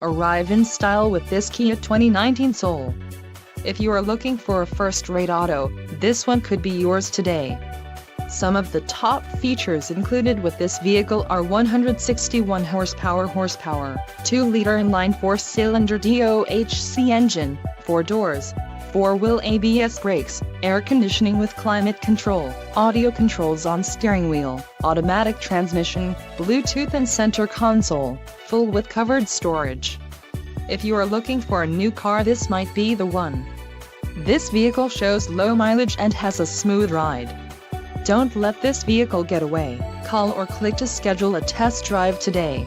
Arrive in style with this Kia 2019 Soul. If you are looking for a first-rate auto, this one could be yours today. Some of the top features included with this vehicle are 161 horsepower, 2-liter inline 4-cylinder DOHC engine, 4 doors, 4-wheel ABS brakes, air conditioning with climate control, audio controls on steering wheel, automatic transmission, Bluetooth and center console, full with covered storage. If you are looking for a new car, this might be the one. This vehicle shows low mileage and has a smooth ride. Don't let this vehicle get away. Call or click to schedule a test drive today.